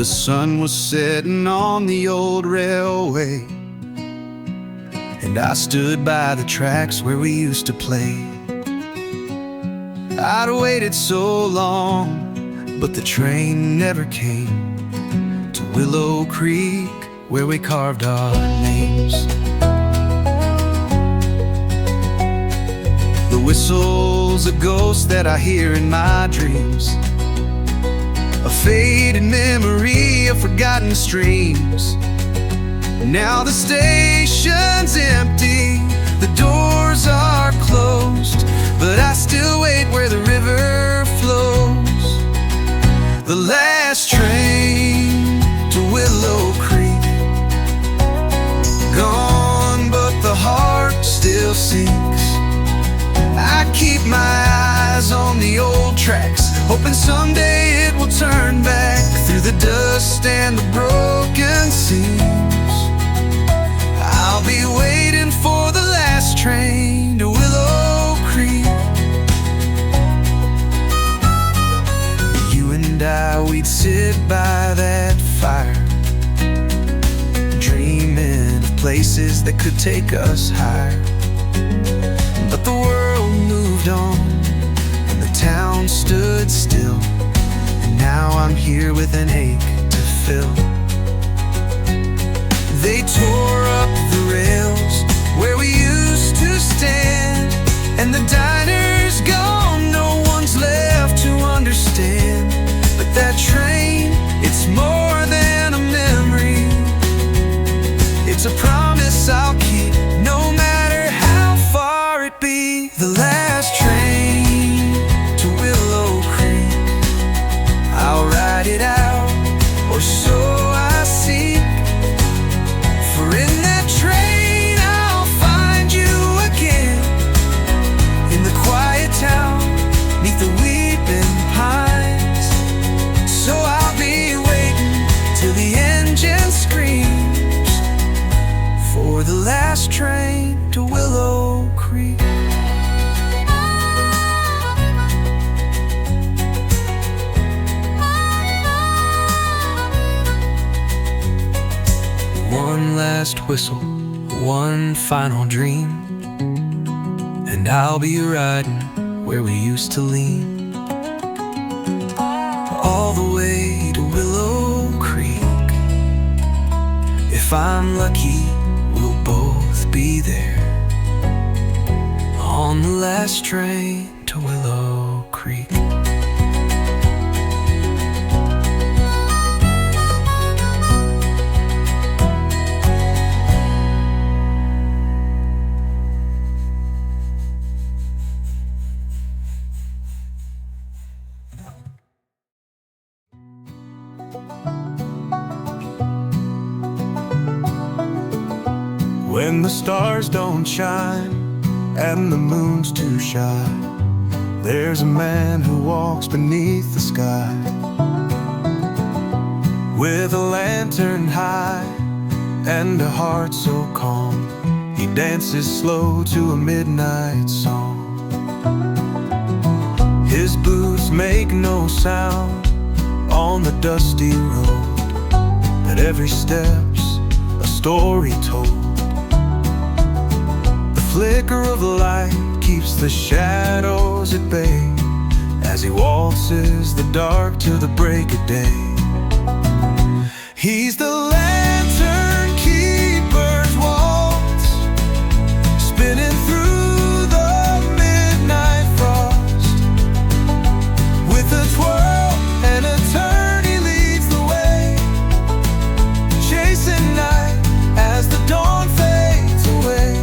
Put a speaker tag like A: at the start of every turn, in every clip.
A: The sun was setting on the old railway, and I stood by the tracks where we used to play. I'd waited so long, but the train never came to Willow Creek, where we carved our names. The whistle's a ghost that I hear in my dreams, a faded memory of forgotten streams. Now the station's empty, the doors are closed, but I still wait where the river flows. The last train to Willow Creek, gone but the heart still sinks. I keep my eyes on the old tracks, hoping someday it will turn back through the dust and the broken seams. I'll be waiting for the last train to Willow Creek. You and I, we'd sit by that fire, dreaming of places that could take us higher. But the world moved on, and the town stood still, and now I'm here with an ache to fill. They tore up the rails where we used to stand, and the diner's gone, no one's left to understand. But that train, it's more than a memory, it's a promise I'll keep, no matter how far it be. The last train to Willow Creek, I'll ride it out, or so I seek. For in that train I'll find you again, in the quiet town, neath the weeping pines. So I'll be waiting till the engine screams for the last train to Willow Creek. One last whistle, one final dream, and I'll be riding where we used to lean, all the way to Willow Creek. If I'm lucky, we'll both be there on the last train to Willow Creek. When the stars don't shine and the moon's too shy, there's a man who walks beneath the sky, with a lantern high and a heart so calm. He dances slow to a midnight song. His boots make no sound on the dusty road, but every step's a story told. Flicker of light keeps the shadows at bay as he waltzes the dark to the break of day. He's the lantern keeper's waltz, spinning through the midnight frost. With a twirl and a turn he leads the way, chasing night as the dawn fades away.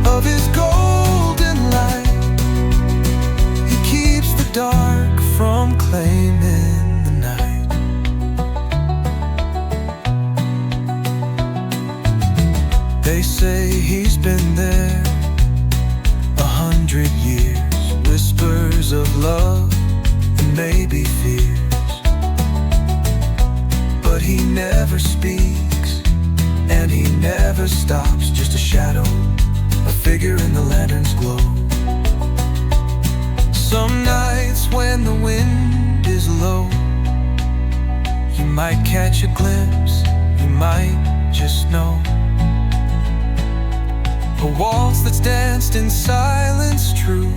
A: Of his golden light, he keeps the dark from claiming the night. They say he's been there 100 years, whispers of love and maybe fears, but he never speaks and he never stops, just a shadow, a figure in the lantern's glow. Some nights when the wind wind is low. You might catch a glimpse, you might just know. A waltz that's danced in silence true,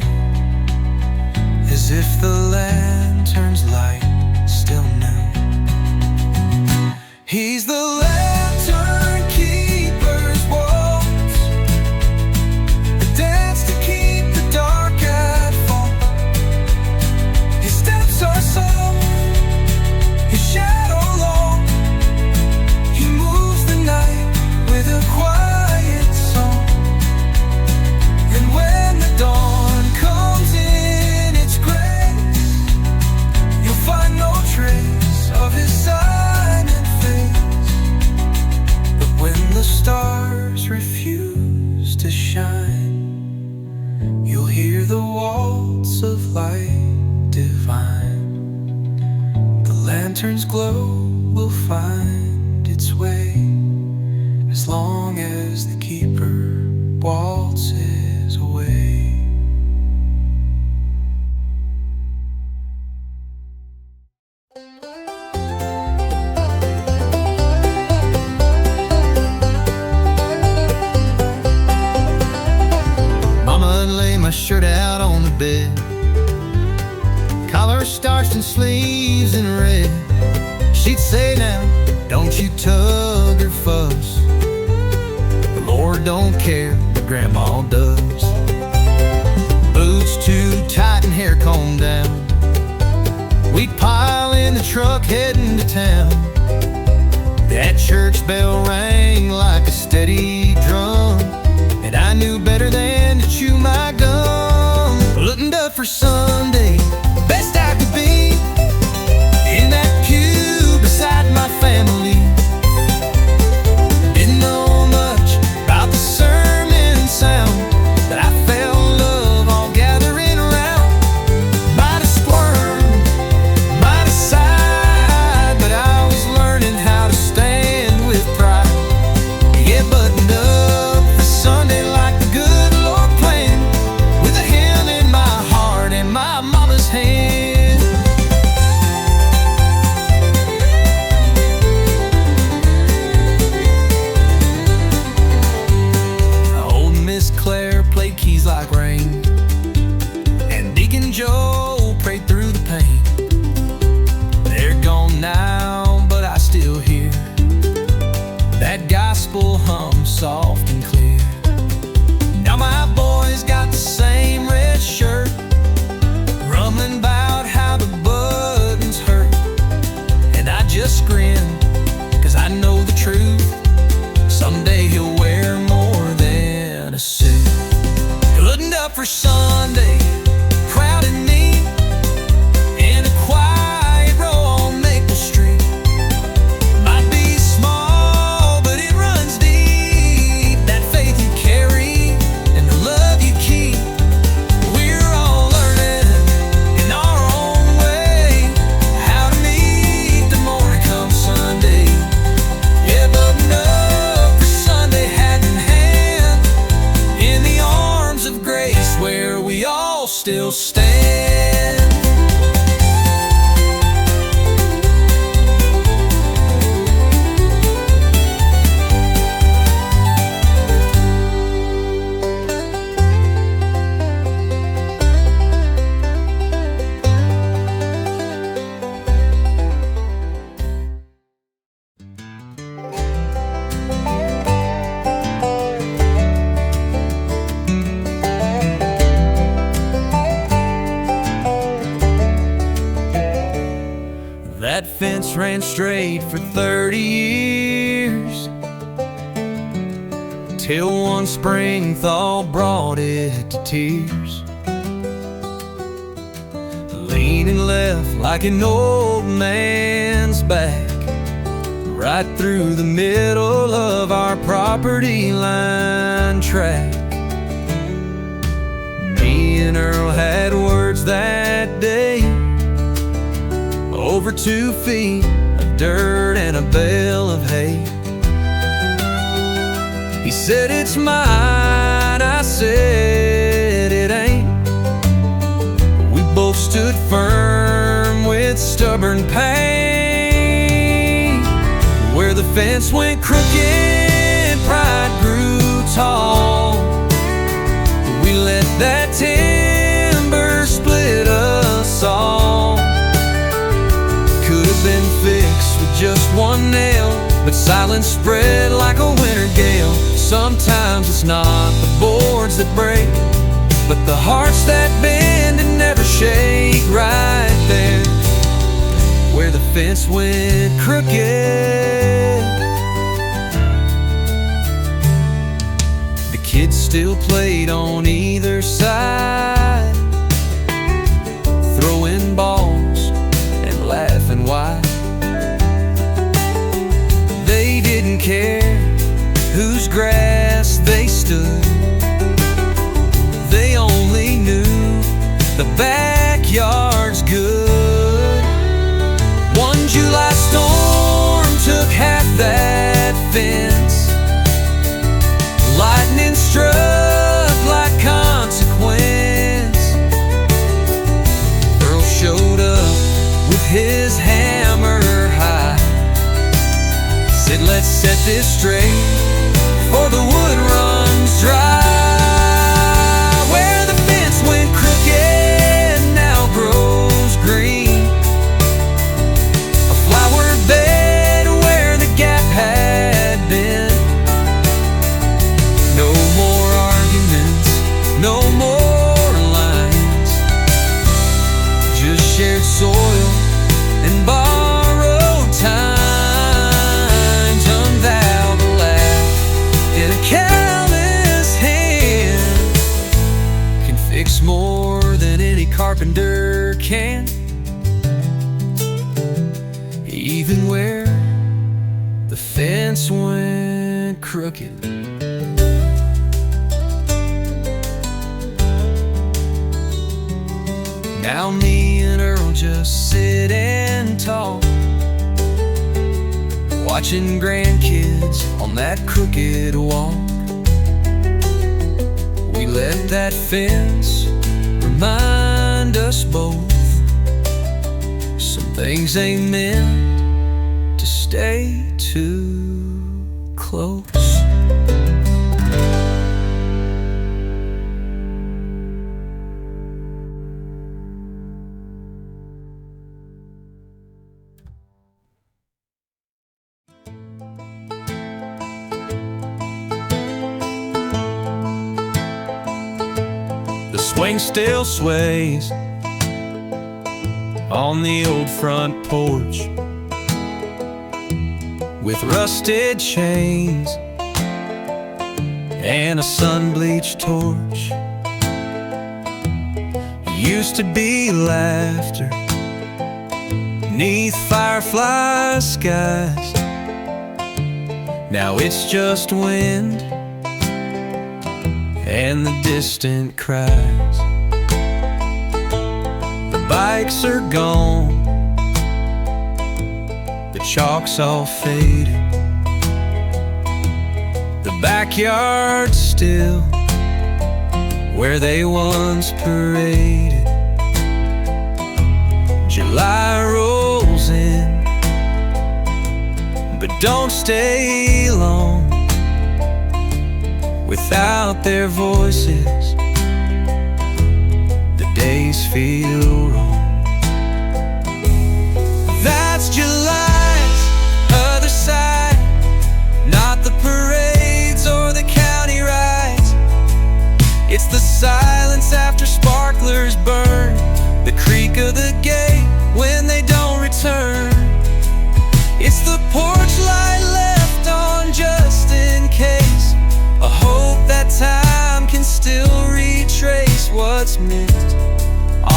A: as if the lantern's light still new. He's the lantern keeper's waltz, a dance to keep the dark at fall. His steps are soft, his shadow long. He moves the night with a quiet song. And when the dawn comes in its grace, you'll find no trace of his silent face. But when the stars refuse to shine, you'll hear the waltz of light divine. The lantern's glow will find its way, as long as the keeper waltzes away.
B: Mama'd lay my shirt out on the bed, collar starched and sleeves in red. She'd say, now, don't you tug or fuss, the Lord don't care, but Grandma does. Boots too tight and hair combed down, we'd pile in the truck heading to town. That church bell rang like a steady drum, and I knew better than to chew my gum. Looking up for Sunday, best I could be, in that pew beside my family. Didn't know much about the sermon sound, but I felt love all gathering around. Might have squirmed, might have sighed, but I was learning how to stand with pride. Yeah, buttoned up for Sunday like the good Lord planned, with a hymn in my heart and my mama's hand. Old Miss Claire played keys like rain, and Deacon Joe prayed through the pain. They're gone now, but I still hear that gospel hum soft and clear. Now my boys got the same red shirt, rumbling about how the buttons hurt. And I just grin, 'cause I know the truth, someday he'll wear more than a suit. Looking up for Sunday, proud and neat, in a quiet row on Maple Street. Might be small, but it runs deep, that faith you carry and the love you keep. We're all learning in our own way how to meet the morning come Sunday. Yeah, button up for Sunday, hand in hand, in the arms of grace where we all still stand. That fence ran straight for 30 years, till one spring thaw brought it to tears. Leaning left like an old man's back, right through the middle of our property line track. Me and Earl had words that day, over 2 feet of dirt and a bale of hay. He said, "It's mine," I said, "It ain't." We both stood firm with fence went crooked, pride grew tall. We let that timber split us all. Could have been fixed with just one nail, but silence spread like a winter gale. Sometimes it's not the boards that break, but the hearts that bend and never shake. Right there where the fence went crooked, the kids still played on either side, throwing balls and laughing wide. They didn't care whose grass they stood, they only knew the backyard's good. One July storm took half that fence. Lightning struck like consequence. Earl showed up with his hammer high, said, let's set this straight before the wood runs dry. Where the fence went crooked now grows green, a flower bed where the gap had been. No more arguments, no more lines, just shared soil and borrowed times. Unvowed laugh in a careless hand can fix more than any carpenter can. Even where the fence went crooked. Now me and Earl just sit and talk, watching grandkids on that crooked walk. We let that fence remind us both some things ain't meant to stay too close. The swing still sways on the old front porch, with rusted chains and a sun-bleached torch. Used to be laughter neath firefly skies. Now it's just wind and the distant cries. The bikes are gone, the chalk's all faded, the backyard's still where they once paraded. July rolls in, but don't stay long. Without their voices, the days feel wrong. That's July's other side, not the parades or the county rides. It's the silence after sparklers burn, the creak of the gate when they don't return. It's the porch light left on just in case, a hope that time can still retrace what's missed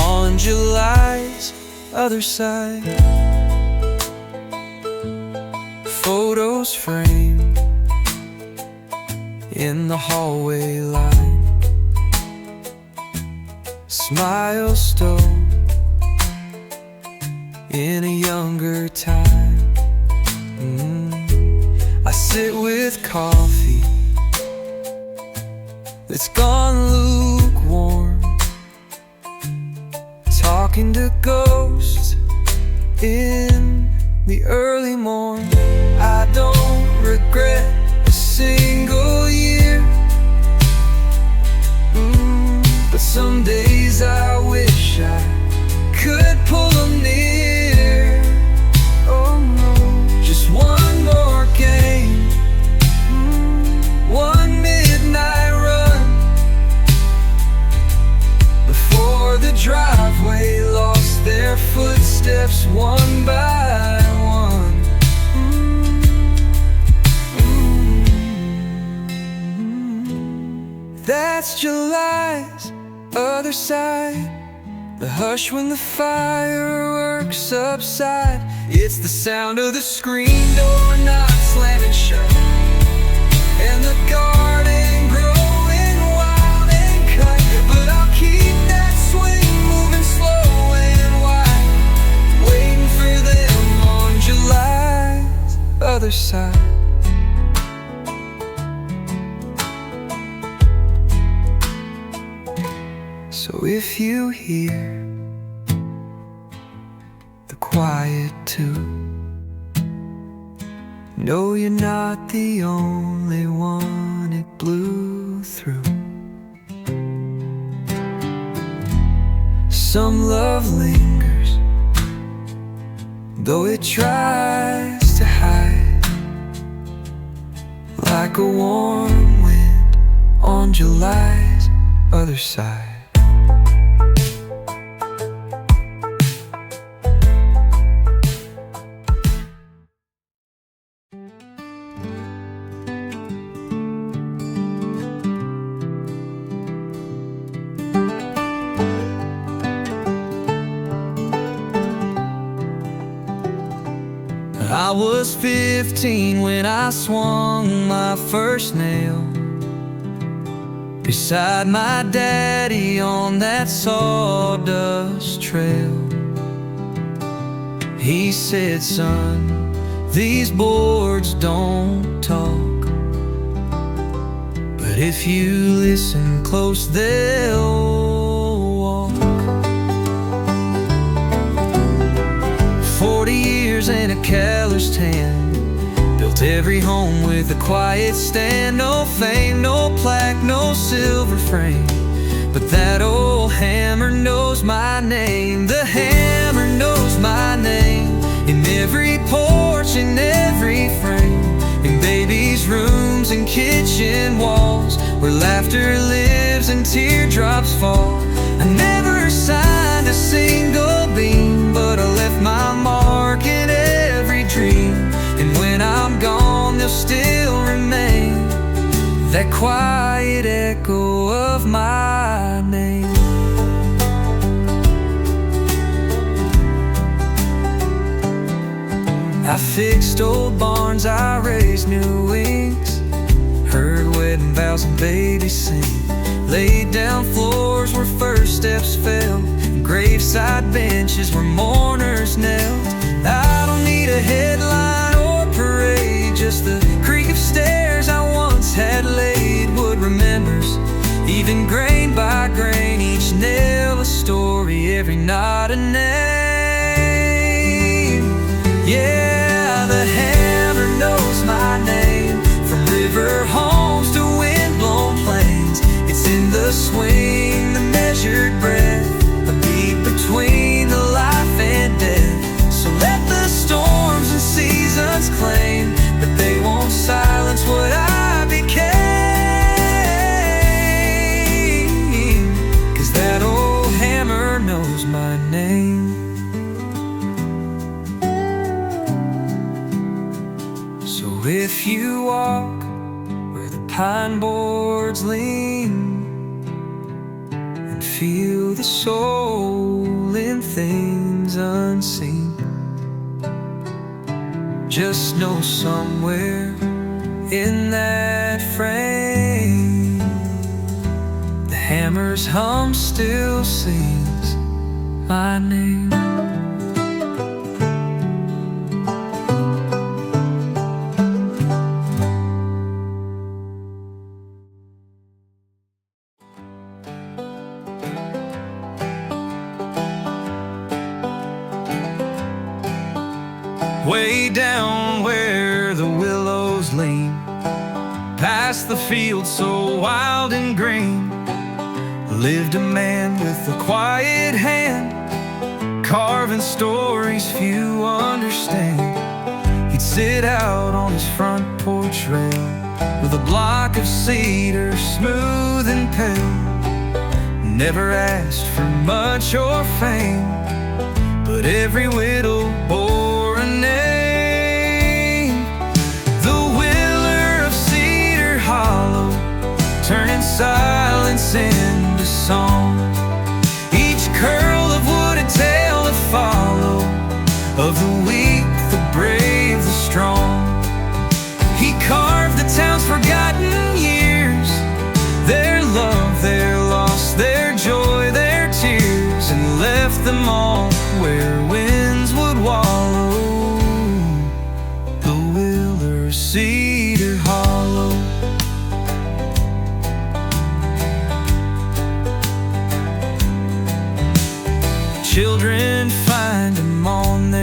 B: on July's other side. Photos framed in the hallway line, smiles stowed in a younger time. I sit with coffee that's gone lukewarm, talking to ghosts in the early morn. I don't
A: that's July's other side. The hush when the fireworks subside. It's the sound of the screen door not slamming shut, and the garden growing wild and cut. But I'll keep that swing moving slow and wide, waiting for them on July's other side. So if you hear the quiet tune, know you're not the only one it blew through. Some love lingers, though it tries to hide, like a warm wind on July's other side. I was 15 when I swung my first nail beside my daddy on that sawdust trail. He said, son, these boards don't talk, but if you listen close, they'll walk. 40 years and a calloused hand, built every home with a quiet stand. No fame, no plaque, no silver frame, but that old hammer knows my name. The hammer knows my name, in every porch, in every frame, in babies' rooms and kitchen walls, where laughter lives and teardrops fall. I never signed a single beam, but I left my mark in every dream. And when I'm gone, they'll still remain, that quiet echo of my name. I fixed old barns, I raised new wings, heard wedding vows and babies sing, laid down floors where first steps fell, graveside benches where mourners knelt. I don't need a headline or parade, just the creak of stairs I once had laid. Wood remembers, even grain by grain, each nail a story, every knot a name. Yeah, the hammer knows my name, from river homes to wind-blown plains. It's in the swing, the measured breath, a beat between the life and death. So let the storms and seasons claim, but they won't silence what I became. 'Cause that old hammer knows my name. So if you walk where the pine boards lean, and feel the soul in things unseen, just know somewhere in that frame, the hammer's hum still sings my name.
B: Way down where the willows lean, past the field so wild and green, lived a man with a quiet hand, carving stories few understand. He'd sit out on his front porch rail, with a block of cedar smooth and pale. Never asked for much or fame, but every whittle bore a name. The Whittler of Cedar Hollow, turning silence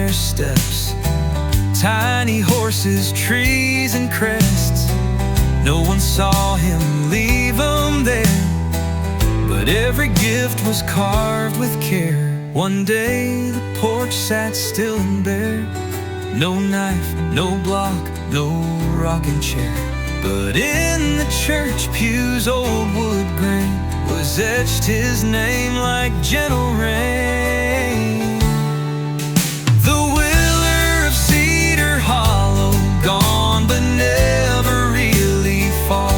B: their steps. Tiny horses, trees, and crests. No one saw him leave them there, but every gift was carved with care. One day the porch sat still and bare. No knife, no block, no rocking chair. But in the church pew's old wood grain was etched his name like gentle rain. The Whittler of Cedar Hollow, gone but never really far.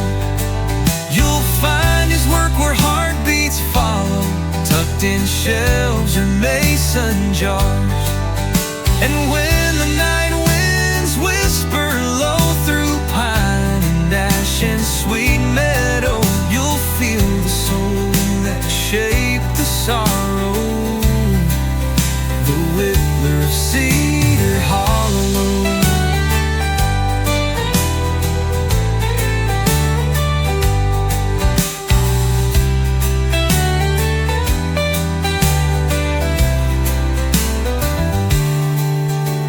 B: You'll find his work where heartbeats follow, tucked in shelves or mason jars. And when the night winds whisper low through pine and ash and sweet meadow, you'll feel the soul that shaped the sorrow. The Whittler of Cedar Hollow.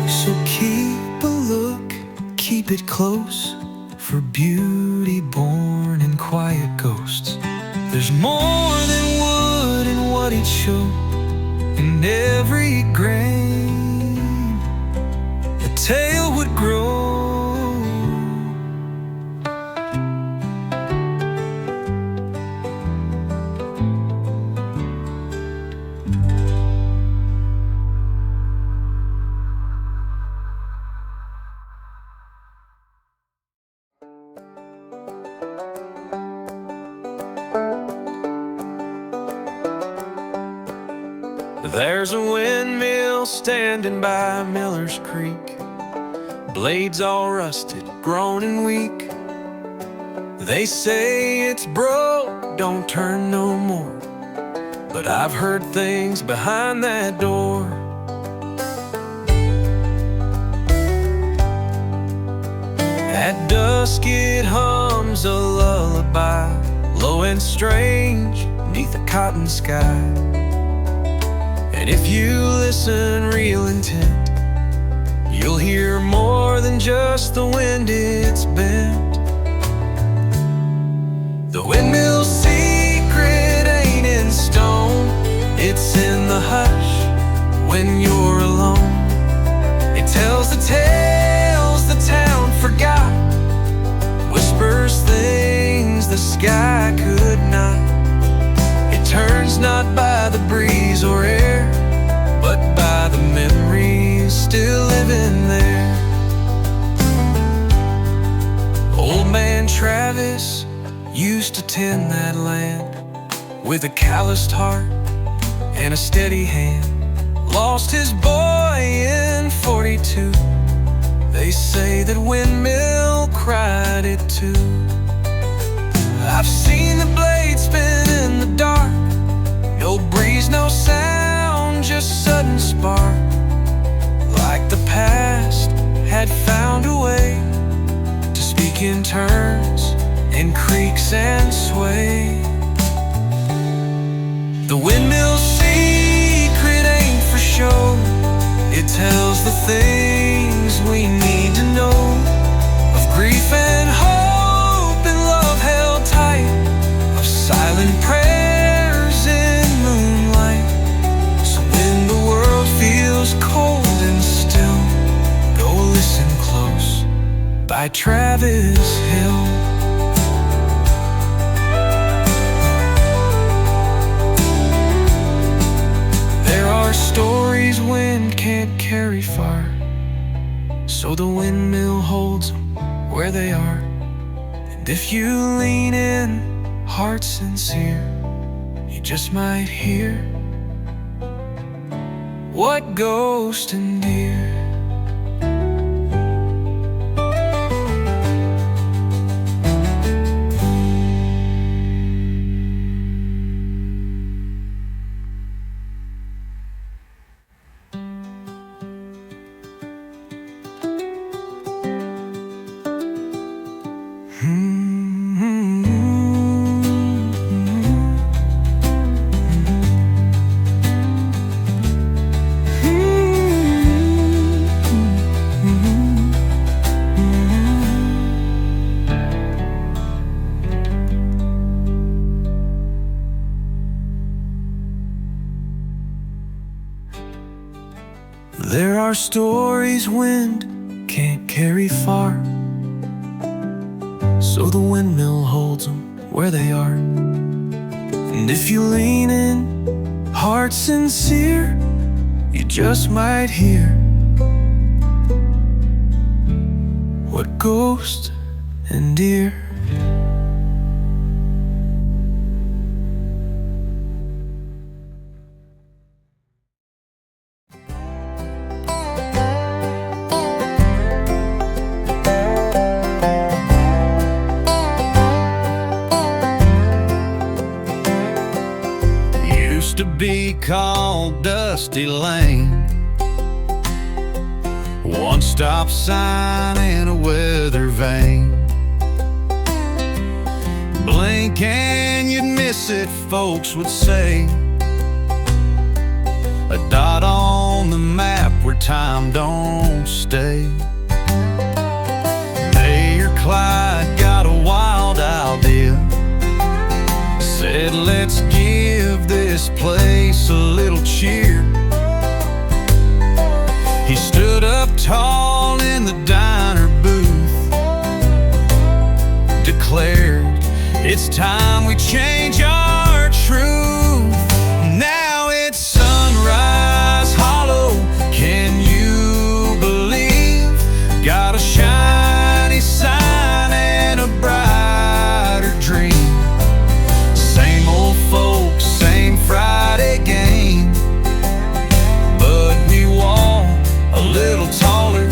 B: So keep a look, keep it close, for beauty born in quiet ghosts. There's more than wood in what he'd show, in every grain a tale would grow. There's a windmill standing by Miller's Creek, blades all rusted, grown and weak. They say it's broke, don't turn no more, but I've heard things behind that door. At dusk it hums a lullaby, low and strange, 'neath a cotton sky. And if you listen real intent, you'll hear more than just the wind it's bent. The windmill's secret ain't in stone, it's in the hush when you're alone. It tells the tales the town forgot, whispers things the sky could not. It turns not by the breeze or air, but by the memories still living there. Old man Travis used to tend that land with a calloused heart and a steady hand. Lost his boy in 42. They say that Windmill cried it too. I've seen the blade spin in the dark, no breeze, no sound, just sudden spark. Like the past had found a way to speak in turns, in creaks and sway. The windmill's secret ain't for show, it tells the things we need to know, of grief and hope and love held tight, of silent prayers in moonlight. So when the world feels cold and still, go listen close by Travis Hill. There are stories wind can't carry far, so the windmill holds them where they are. And if you lean in, heart sincere, you just might hear what ghost and deer.
A: our stories wind can't carry far, so the windmill holds them where they are. And if you lean in, heart sincere, you just might hear what ghost and deer.
B: Used to be called Dusty Lane, one stop sign in a weather vane. Blink and you'd miss it, folks would say. A dot on the map where time don't stay. Mayor Clyde got a wild idea, said let's give this place a little cheer. He stood up tall in the diner booth, declared it's time we change our truth. Now it's Sunrise Hollow, can you believe? Got a shiny sign and a brighter dream. Same old folks, same Friday game, but we walk a little taller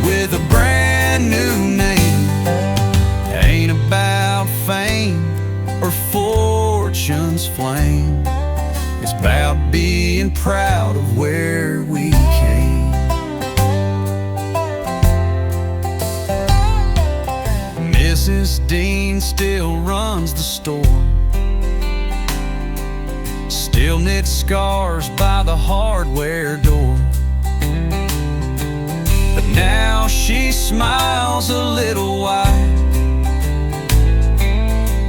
B: with a brand new name. Ain't about fame or fortune's flame, it's about being proud of where we came. Mrs. Dean still runs the store, still knits scars by the hardware door. But now she smiles a little wide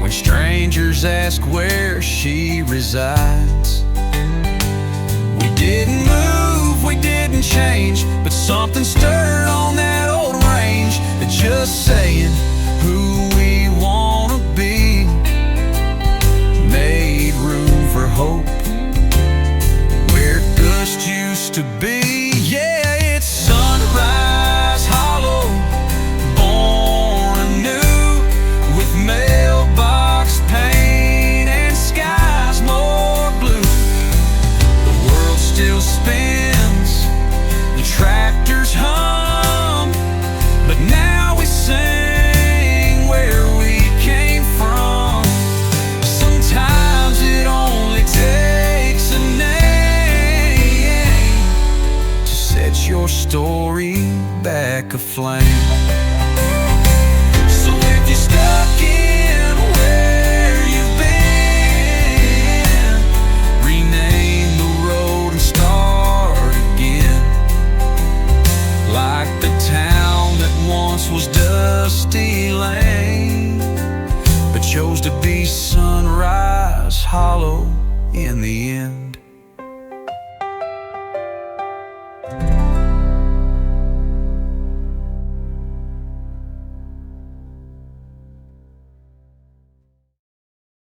B: when strangers ask where she resides. We didn't move, we didn't change, but something stirred on that old range, that just saying who we wanna be made room for hope where dust used to be. Yeah, it's Sunrise Hollow, born anew with mailbox paint and skies more blue. The world still spins, the tractors hum, but now we sing where we came from. Sometimes it only takes a name to set your story back aflame. So if you're stuck in where you've been, rename the road and start again. Like the town that once was Dusty Lane, but chose to be Sunrise Hollow in the end.